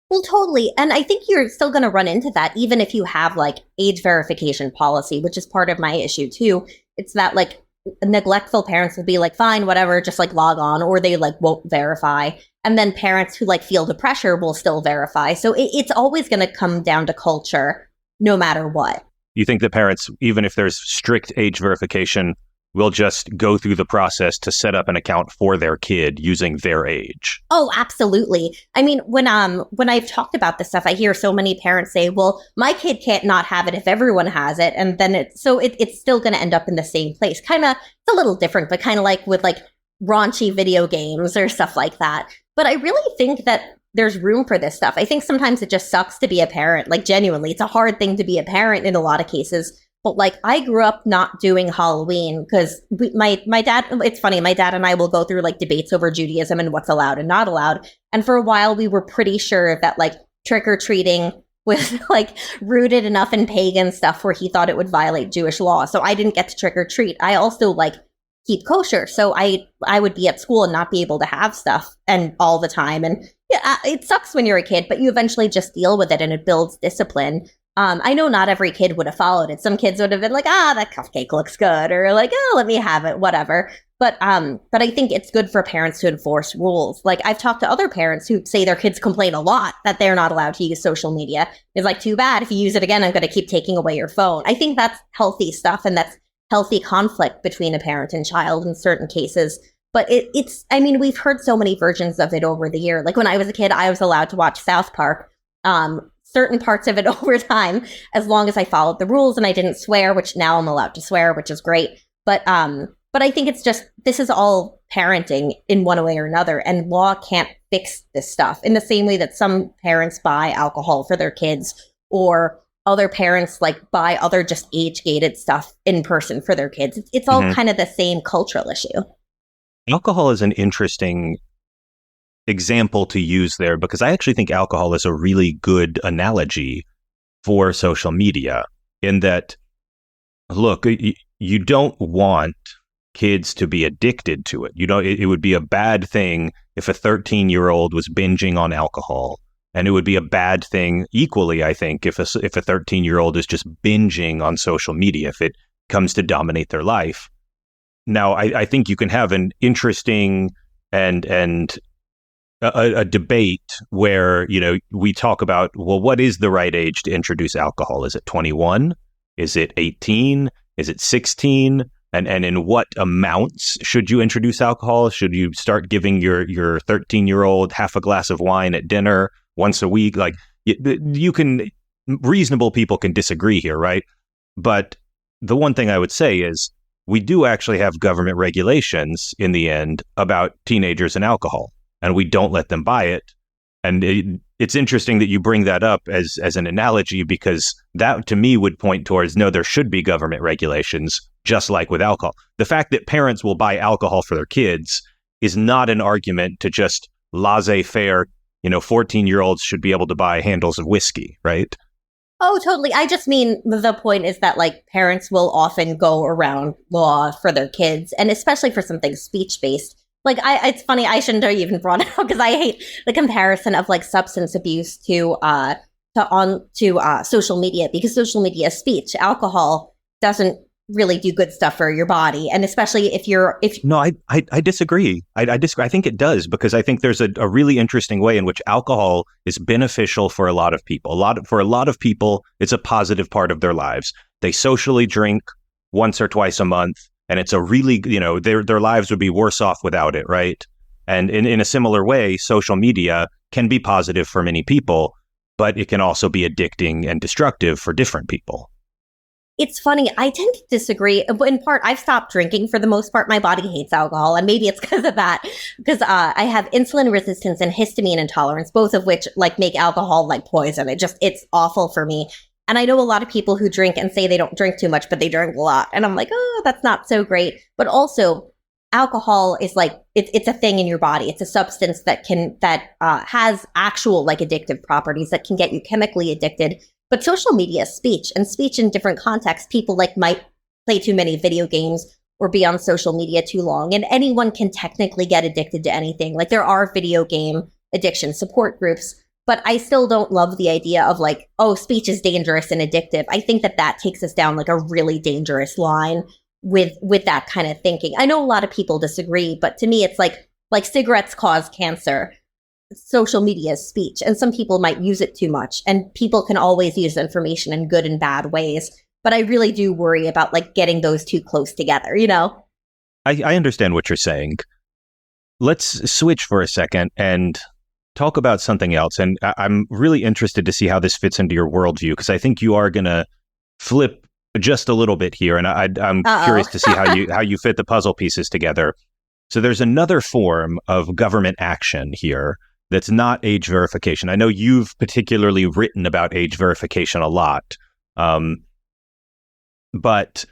Well, totally. And I think you're still going to run into that, even if you have like age verification policy, which is part of my issue too. It's that like neglectful parents will be like, fine, whatever, just like log on, or they like won't verify. And then parents who like feel the pressure will still verify. So it's always going to come down to culture, no matter what. You think that parents, even if there's strict age verification, will just go through the process to set up an account for their kid using their age. Oh, absolutely. I mean, when I've talked about this stuff, I hear so many parents say, well, my kid can't not have it if everyone has it. And then it's still going to end up in the same place. Kind of, it's a little different, but kind of like with like raunchy video games or stuff like that. But I really think that there's room for this stuff. I think sometimes it just sucks to be a parent. Like, genuinely, it's a hard thing to be a parent in a lot of cases. But like, I grew up not doing Halloween because my dad, it's funny, my dad and I will go through like debates over Judaism and what's allowed and not allowed. And for a while, we were pretty sure that like trick-or-treating was like rooted enough in pagan stuff where he thought it would violate Jewish law. So I didn't get to trick-or-treat. I also like keep kosher. So I would be at school and not be able to have stuff and all the time. And yeah, it sucks when you're a kid, but you eventually just deal with it and it builds discipline. I know not every kid would have followed it. Some kids would have been like, that cupcake looks good, or like, let me have it, whatever. But I think it's good for parents to enforce rules. Like, I've talked to other parents who say their kids complain a lot that they're not allowed to use social media. It's like, too bad. If you use it again, I'm going to keep taking away your phone. I think that's healthy stuff, and that's healthy conflict between a parent and child in certain cases. But it's, I mean, we've heard so many versions of it over the year. Like, when I was a kid, I was allowed to watch South Park. Certain parts of it over time, as long as I followed the rules and I didn't swear, which now I'm allowed to swear, which is great. But I think it's just, this is all parenting in one way or another, and law can't fix this stuff in the same way that some parents buy alcohol for their kids, or other parents like buy other just age-gated stuff in person for their kids. It's all kind of the same cultural issue. Alcohol is an interesting example to use there, because I actually think alcohol is a really good analogy for social media, in that, look, you don't want kids to be addicted to it. You know, it would be a bad thing if a 13-year-old was binging on alcohol, and it would be a bad thing equally, I think, if a 13-year-old is just binging on social media, if it comes to dominate their life. Now, I think you can have an interesting and a debate where, you know, we talk about, well, what is the right age to introduce alcohol? Is it 21? Is it 18? Is it 16? And in what amounts should you introduce alcohol? Should you start giving your 13-year-old half a glass of wine at dinner once a week? Like, you can, reasonable people can disagree here, right? But the one thing I would say is, we do actually have government regulations in the end about teenagers and alcohol, and we don't let them buy it. And it's interesting that you bring that up as an analogy, because that to me would point towards, no, there should be government regulations, just like with alcohol. The fact that parents will buy alcohol for their kids is not an argument to just laissez-faire, 14-year-olds should be able to buy handles of whiskey, right? Oh, totally. I just mean, the point is that like parents will often go around law for their kids, and especially for something speech-based. Like, it's funny, I shouldn't have even brought it up because I hate the comparison of like substance abuse to social media, because social media is speech. Alcohol doesn't really do good stuff for your body, and especially if No, I disagree. I disagree. I think it does, because I think there's a really interesting way in which alcohol is beneficial for a lot of people. For a lot of people, it's a positive part of their lives. They socially drink once or twice a month, and it's a really, their lives would be worse off without it, right? And in a similar way, social media can be positive for many people, but it can also be addicting and destructive for different people. It's funny, I tend to disagree. In part, I've stopped drinking for the most part. My body hates alcohol, and maybe it's because of that. Because I have insulin resistance and histamine intolerance, both of which like make alcohol like poison. It's awful for me. And I know a lot of people who drink and say they don't drink too much, but they drink a lot. And I'm like, oh, that's not so great. But also, alcohol is like, it's a thing in your body. It's a substance that has actual like addictive properties that can get you chemically addicted. But social media is speech, and speech in different contexts. People like might play too many video games or be on social media too long, and anyone can technically get addicted to anything. Like, there are video game addiction support groups, but I still don't love the idea of like, oh, speech is dangerous and addictive. I think that takes us down like a really dangerous line with that kind of thinking. I know a lot of people disagree, but to me, it's like cigarettes cause cancer. Social media is speech, and some people might use it too much, and people can always use information in good and bad ways. but I really do worry about like getting those too close together, you know? I understand what you're saying. Let's switch for a second and talk about something else. And I'm really interested to see how this fits into your worldview, because I think you are going to flip just a little bit here. And I'm curious to see how you fit the puzzle pieces together. So there's another form of government action here that's not age verification. I know you've particularly written about age verification a lot. But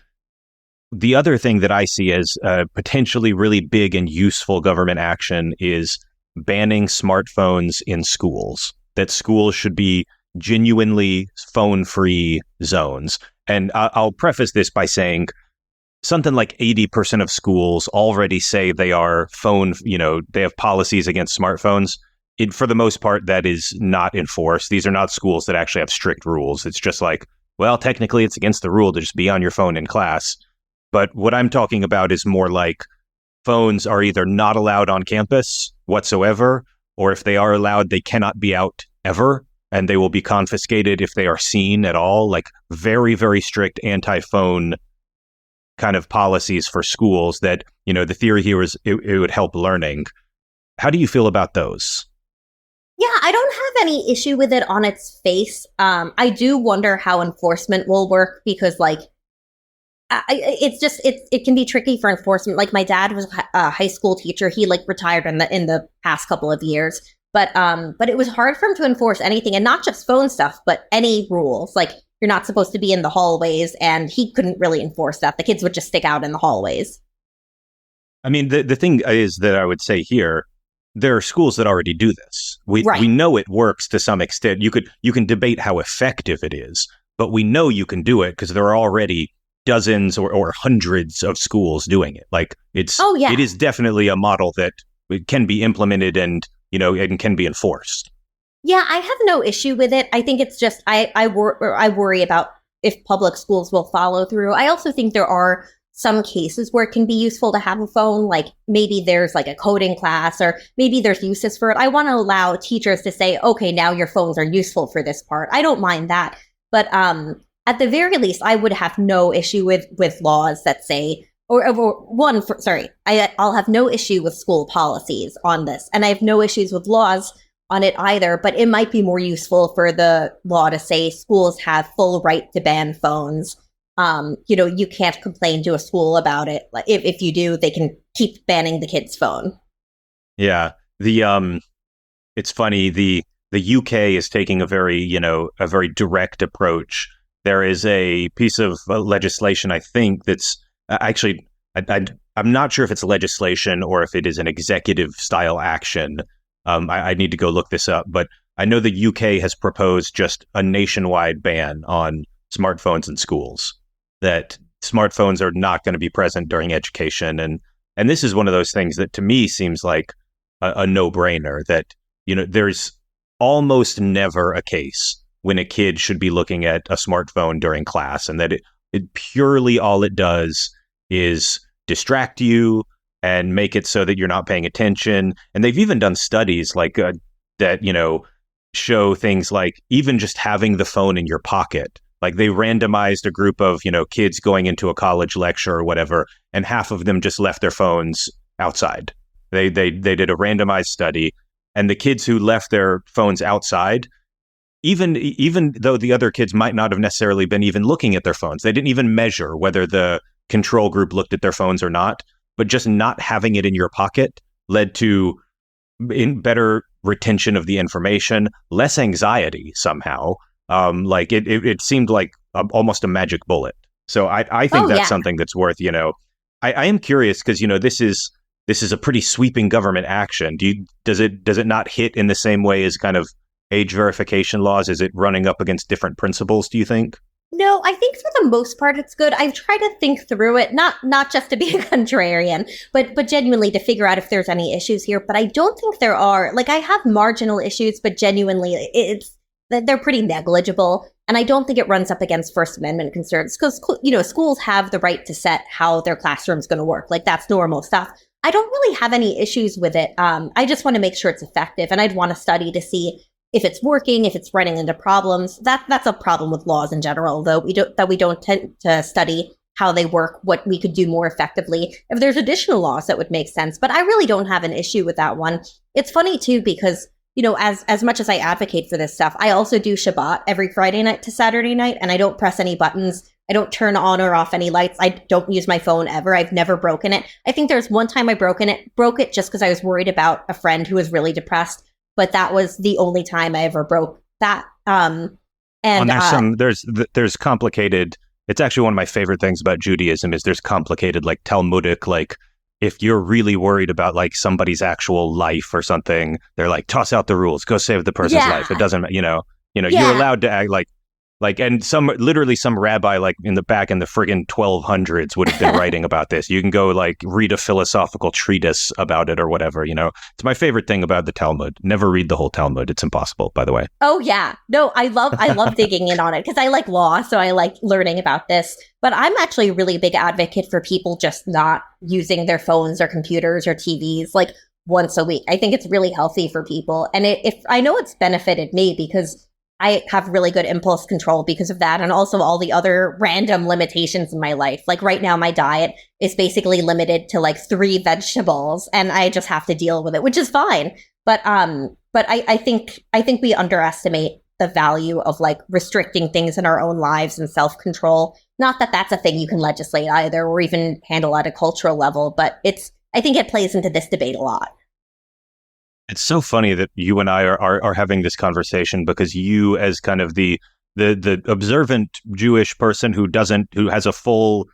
the other thing that I see as potentially really big and useful government action is banning smartphones in schools, that schools should be genuinely phone-free zones. And I'll preface this by saying something like 80% of schools already say they are they have policies against smartphones. For the most part, that is not enforced. These are not schools that actually have strict rules. It's just like, well, technically it's against the rule to just be on your phone in class. But what I'm talking about is more like phones are either not allowed on campus whatsoever, or if they are allowed, they cannot be out ever, and they will be confiscated if they are seen at all. Like very, very strict anti-phone kind of policies for schools that, the theory here is it would help learning. How do you feel about those? Yeah, I don't have any issue with it on its face. I do wonder how enforcement will work, because like it can be tricky for enforcement. Like my dad was a high school teacher. He like retired in the past couple of years, but it was hard for him to enforce anything, and not just phone stuff, but any rules. Like you're not supposed to be in the hallways, and he couldn't really enforce that. The kids would just stick out in the hallways. I mean, the thing is that I would say here, there are schools that already do this. We know it works to some extent. You can debate how effective it is, but we know you can do it because there are already dozens or hundreds of schools doing it. Like it is definitely a model that can be implemented and can be enforced. Yeah, I have no issue with it. I think it's just I worry about if public schools will follow through. I also think there are some cases where it can be useful to have a phone, like maybe there's like a coding class, or maybe there's uses for it. I want to allow teachers to say, okay, now your phones are useful for this part. I don't mind that. But at the very least, I would have no issue with laws that say, I'll have no issue with school policies on this. And I have no issues with laws on it either, but it might be more useful for the law to say schools have full right to ban phones. You can't complain to a school about it. Like if you do, they can keep banning the kid's phone. Yeah. It's funny. The UK is taking a very direct approach. There is a piece of legislation, I think, that's actually, I'm not sure if it's legislation or if it is an executive style action. I need to go look this up, but I know the UK has proposed just a nationwide ban on smartphones in schools, that smartphones are not going to be present during education. And this is one of those things that to me seems like a no-brainer, that, there's almost never a case when a kid should be looking at a smartphone during class, and that it purely all it does is distract you and make it so that you're not paying attention. And they've even done studies like that, show things like even just having the phone in your pocket. Like they randomized a group of, kids going into a college lecture or whatever, and half of them just left their phones outside. They did a randomized study, and the kids who left their phones outside, even though the other kids might not have necessarily been even looking at their phones, they didn't even measure whether the control group looked at their phones or not, but just not having it in your pocket led to better retention of the information, less anxiety somehow. Like it seemed like almost a magic bullet. So I think that's something that's worth, I am curious because, this is a pretty sweeping government action. Does it not hit in the same way as kind of age verification laws? Is it running up against different principles, do you think? No, I think for the most part it's good. I've tried to think through it, not just to be a contrarian, but genuinely to figure out if there's any issues here. But I don't think there are. Like I have marginal issues, but genuinely they're pretty negligible. And I don't think it runs up against First Amendment concerns because, schools have the right to set how their classroom's going to work. Like that's normal stuff. I don't really have any issues with it. I just want to make sure it's effective. And I'd want to study to see if it's working, if it's running into problems. That's a problem with laws in general, though we don't tend to study how they work, what we could do more effectively. If there's additional laws that would make sense, but I really don't have an issue with that one. It's funny too, because as much as I advocate for this stuff, I also do Shabbat every Friday night to Saturday night, and I don't press any buttons. I don't turn on or off any lights. I don't use my phone ever. I've never broken it. I think there's one time I broke it just because I was worried about a friend who was really depressed, but that was the only time I ever broke that. There's complicated. It's actually one of my favorite things about Judaism is there's complicated, like Talmudic, like if you're really worried about like somebody's actual life or something, they're like, toss out the rules, go save the person's life. It doesn't, you're allowed to act like, and some rabbi like in the friggin' 1200s would have been writing about this. You can go like read a philosophical treatise about it or whatever, It's my favorite thing about the Talmud. Never read the whole Talmud. It's impossible, by the way. Oh yeah. No, I love digging in on it because I like law, so I like learning about this. But I'm actually a really big advocate for people just not using their phones or computers or TVs like once a week. I think it's really healthy for people. And if I know it's benefited me because I have really good impulse control because of that, and also all the other random limitations in my life. Like right now, my diet is basically limited to like 3 vegetables, and I just have to deal with it, which is fine. But I think we underestimate the value of like restricting things in our own lives and self-control. Not that that's a thing you can legislate either, or even handle at a cultural level, but I think it plays into this debate a lot. It's so funny that you and I are having this conversation because you, as kind of the observant Jewish person who has a full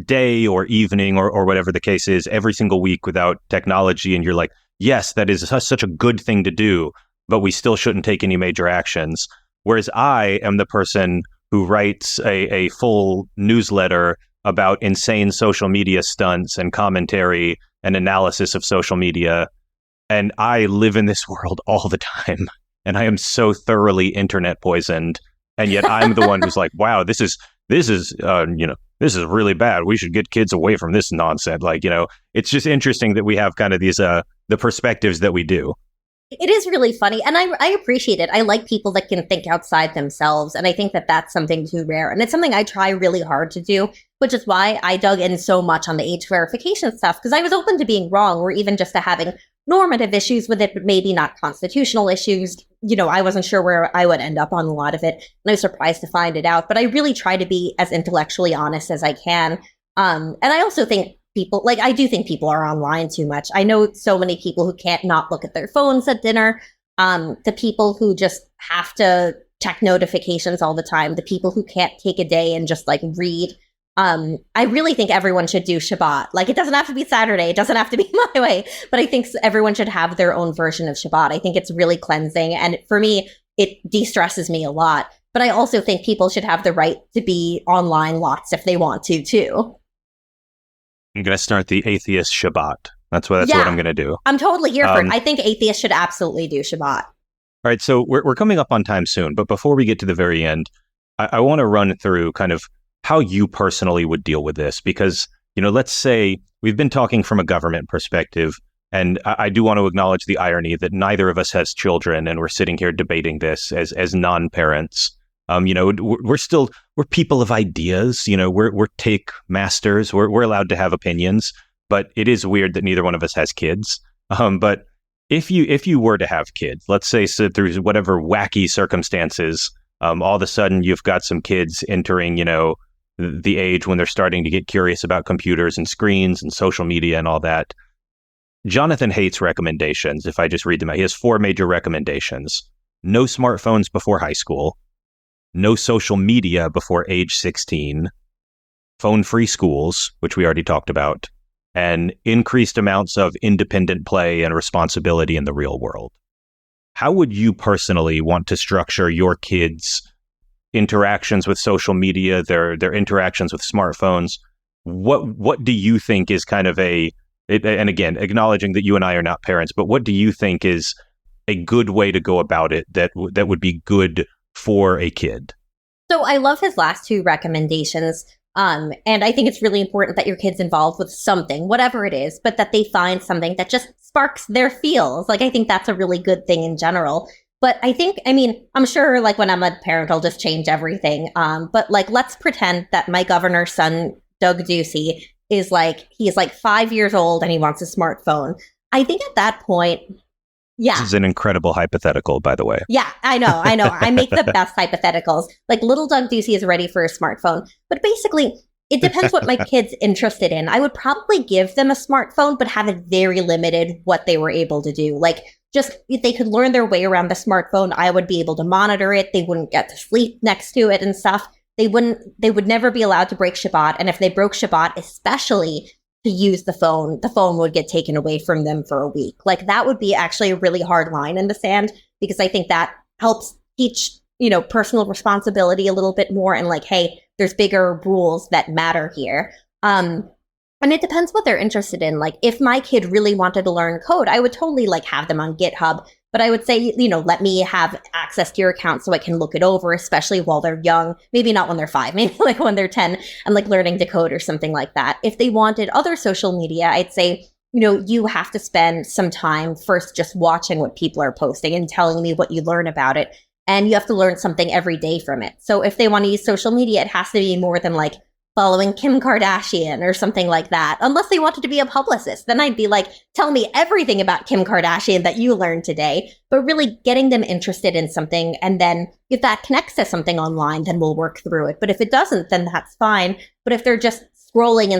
day or evening or whatever the case is every single week without technology, and you're like, yes, that is such a good thing to do, but we still shouldn't take any major actions. Whereas I am the person who writes a full newsletter about insane social media stunts and commentary and analysis of social media. And I live in this world all the time, and I am so thoroughly internet poisoned. And yet I'm the one who's like, wow, this is really bad. We should get kids away from this nonsense. Like, it's just interesting that we have kind of these, the perspectives that we do. It is really funny, and I appreciate it. I like people that can think outside themselves, and I think that that's something too rare. And it's something I try really hard to do, which is why I dug in so much on the age verification stuff, because I was open to being wrong, or even just to having normative issues with it, but maybe not constitutional issues. I wasn't sure where I would end up on a lot of it, and I was surprised to find it out. But I really try to be as intellectually honest as I can. And I also think I do think people are online too much. I know so many people who can't not look at their phones at dinner. The people who just have to check notifications all the time. The people who can't take a day and just like read. I really think everyone should do Shabbat. Like, it doesn't have to be Saturday. It doesn't have to be my way, but I think everyone should have their own version of Shabbat. I think it's really cleansing. And for me, it de-stresses me a lot. But I also think people should have the right to be online lots if they want to, too. I'm going to start the atheist Shabbat. That's what I'm going to do. I'm totally here for it. I think atheists should absolutely do Shabbat. All right. So we're coming up on time soon. But before we get to the very end, I want to run through kind of how you personally would deal with this. Because, let's say we've been talking from a government perspective. And I do want to acknowledge the irony that neither of us has children. And we're sitting here debating this as non-parents. We're people of ideas, we're take masters, we're allowed to have opinions, but it is weird that neither one of us has kids. But if you were to have kids, let's say through whatever wacky circumstances, all of a sudden you've got some kids entering, the age when they're starting to get curious about computers and screens and social media and all that. Jonathan hates recommendations. If I just read them out, he has 4 major recommendations. No smartphones before high school. No social media before age 16, phone-free schools, which we already talked about, and increased amounts of independent play and responsibility in the real world. How would you personally want to structure your kids' interactions with social media, their interactions with smartphones? What do you think is kind of and again, acknowledging that you and I are not parents, but what do you think is a good way to go about it that would be good for a kid? So I love his last 2 recommendations. And I think it's really important that your kid's involved with something, whatever it is, but that they find something that just sparks their feels. Like, I think that's a really good thing in general. But I think, I mean, I'm sure like when I'm a parent, I'll just change everything. But like, let's pretend that my governor's son, Doug Ducey, is like, he's like 5 years old and he wants a smartphone. I think at that point, yeah. This is an incredible hypothetical, by the way. Yeah, I know. I make the best hypotheticals. Like little Doug Ducey is ready for a smartphone. But basically, it depends what my kid's interested in. I would probably give them a smartphone, but have it very limited what they were able to do. Like just if they could learn their way around the smartphone, I would be able to monitor it. They wouldn't get to sleep next to it and stuff. They would never be allowed to break Shabbat. And if they broke Shabbat, especially to use the phone would get taken away from them for a week. Like that would be actually a really hard line in the sand, because I think that helps teach, personal responsibility a little bit more, and like, hey, there's bigger rules that matter here. And it depends what they're interested in. Like if my kid really wanted to learn code, I would totally like have them on GitHub. But I would say, let me have access to your account so I can look it over, especially while they're young. Maybe not when they're 5, maybe like when they're 10 and like learning to code or something like that. If they wanted other social media, I'd say, you have to spend some time first just watching what people are posting and telling me what you learn about it. And you have to learn something every day from it. So if they want to use social media, it has to be more than like following Kim Kardashian or something like that. Unless they wanted to be a publicist, then I'd be like, tell me everything about Kim Kardashian that you learned today. But really getting them interested in something, and then if that connects to something online, then we'll work through it. But if it doesn't, then that's fine. But if they're just scrolling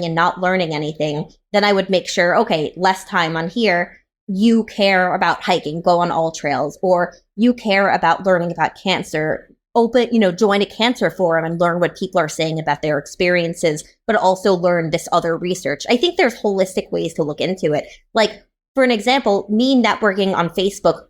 and not learning anything, then I would make sure, okay, less time on here. You care about hiking, go on all trails, or you care about learning about cancer, join a cancer forum and learn what people are saying about their experiences, but also learn this other research. I think there's holistic ways to look into it. Like, for an example, me networking on Facebook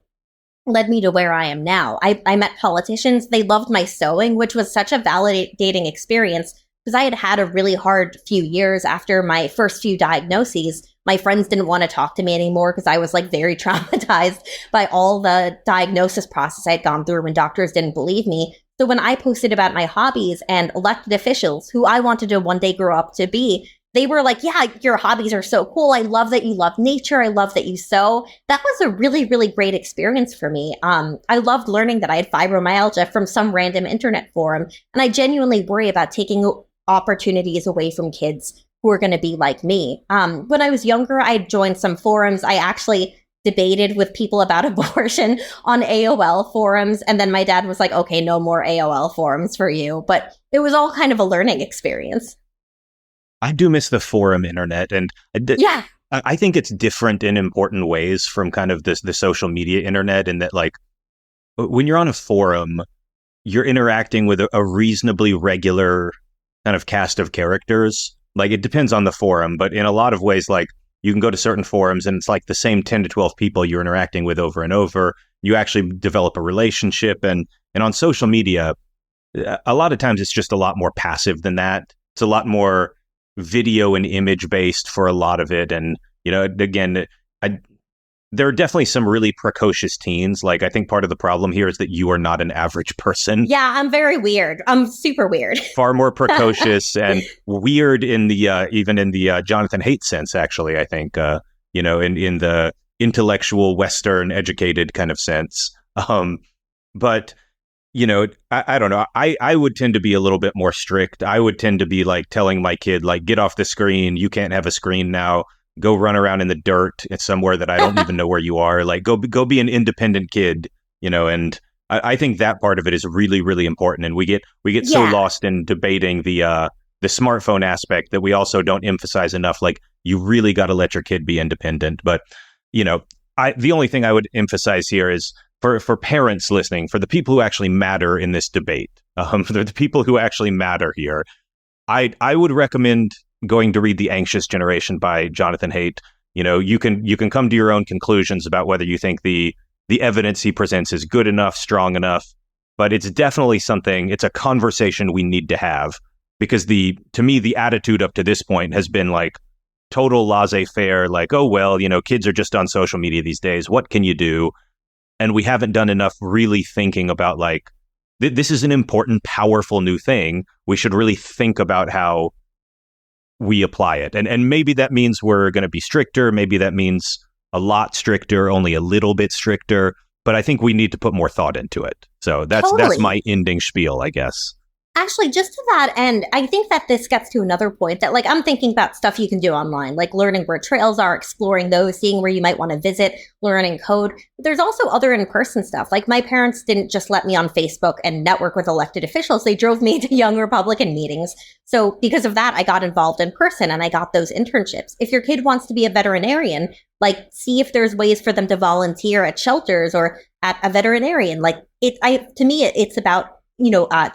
led me to where I am now. I met politicians. They loved my sewing, which was such a validating experience because I had had a really hard few years after my first few diagnoses. My friends didn't want to talk to me anymore because I was like very traumatized by all the diagnosis process I'd gone through when doctors didn't believe me. So when I posted about my hobbies, and elected officials who I wanted to one day grow up to be, they were like, yeah, your hobbies are so cool. I love that you love nature. I love that you sew. That was a really, really great experience for me. I loved learning that I had fibromyalgia from some random internet forum. And I genuinely worry about taking opportunities away from kids who are going to be like me. When I was younger, I joined some forums. I actually debated with people about abortion on AOL forums. And then my dad was like, okay, no more AOL forums for you. But it was all kind of a learning experience. I do miss the forum internet. And yeah, I think it's different in important ways from kind of the social media internet, in that like when you're on a forum, you're interacting with a reasonably regular kind of cast of characters. Like it depends on the forum, but in a lot of ways, like you can go to certain forums and it's like the same 10 to 12 people you're interacting with over and over. You actually develop a relationship, and on social media, a lot of times it's just a lot more passive than that. It's a lot more video and image based for a lot of it. And, again, there are definitely some really precocious teens. Like, I think part of the problem here is that you are not an average person. Yeah, I'm very weird. I'm super weird. Far more precocious and weird in the even in the Jonathan Haidt sense, actually, I think, in the intellectual, Western educated kind of sense. But, I don't know. I would tend to be a little bit more strict. I would tend to be like telling my kid, like, get off the screen. You can't have a screen now. Go run around in the dirt at somewhere that I don't even know where you are. Like, go be an independent kid, and I think that part of it is really, really important. And we get so lost in debating the smartphone aspect that we also don't emphasize enough. Like, you really got to let your kid be independent. But, the only thing I would emphasize here is for parents listening, for the people who actually matter in this debate, for the people who actually matter here, I would recommend going to read The Anxious Generation by Jonathan Haidt. You can come to your own conclusions about whether you think the evidence he presents is good enough, strong enough, but it's definitely it's a conversation we need to have, because to me, the attitude up to this point has been like total laissez-faire, like, oh, well, kids are just on social media these days. What can you do? And we haven't done enough really thinking about like, this is an important, powerful new thing. We should really think about how we apply it. And maybe that means we're going to be stricter. Maybe that means a lot stricter, only a little bit stricter. but I think we need to put more thought into it. So that's my ending spiel, I guess. Actually, just to that end, I think that this gets to another point that, like, I'm thinking about stuff you can do online, like learning where trails are, exploring those, seeing where you might want to visit, learning code. But there's also other in-person stuff. Like, my parents didn't just let me on Facebook and network with elected officials. They drove me to young Republican meetings. So because of that, I got involved in person and I got those internships. If your kid wants to be a veterinarian, like, see if there's ways for them to volunteer at shelters or at a veterinarian. Like, to me, it's about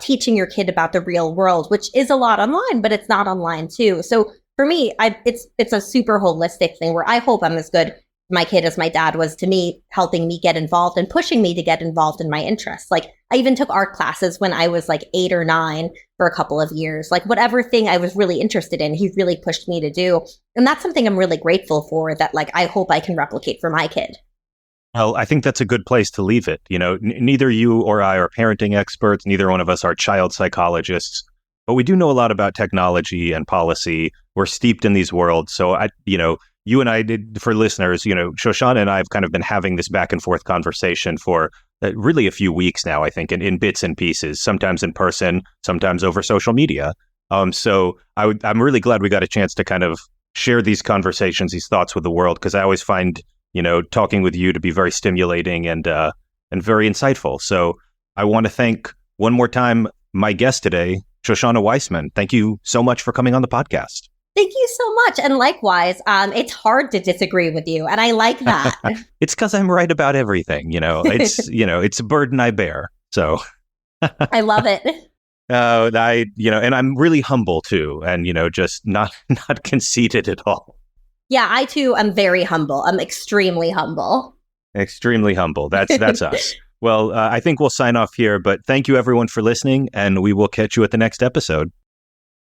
teaching your kid about the real world, which is a lot online, but it's not online too. So for me, it's a super holistic thing where I hope I'm as good my kid as my dad was to me, helping me get involved and pushing me to get involved in my interests. Like, I even took art classes when I was like 8 or 9 for a couple of years. Like, whatever thing I was really interested in, he really pushed me to do. And that's something I'm really grateful for that, like, I hope I can replicate for my kid. Well, I think that's a good place to leave it. Neither you or I are parenting experts. Neither one of us are child psychologists, but we do know a lot about technology and policy. We're steeped in these worlds. So you and I did, for listeners, Shoshana and I have kind of been having this back and forth conversation for really a few weeks now, I think, in bits and pieces, sometimes in person, sometimes over social media. So I'm really glad we got a chance to kind of share these conversations, these thoughts with the world, because I always find talking with you to be very stimulating and very insightful. So I want to thank one more time my guest today, Shoshana Weissmann. Thank you so much for coming on the podcast. Thank you so much. And likewise, it's hard to disagree with you. And I like that. It's because I'm right about everything. It's a burden I bear. So I love it. And I'm really humble too. And, just not conceited at all. Yeah, I too am very humble. I'm extremely humble. Extremely humble. That's us. Well, I think we'll sign off here, but thank you everyone for listening, and we will catch you at the next episode.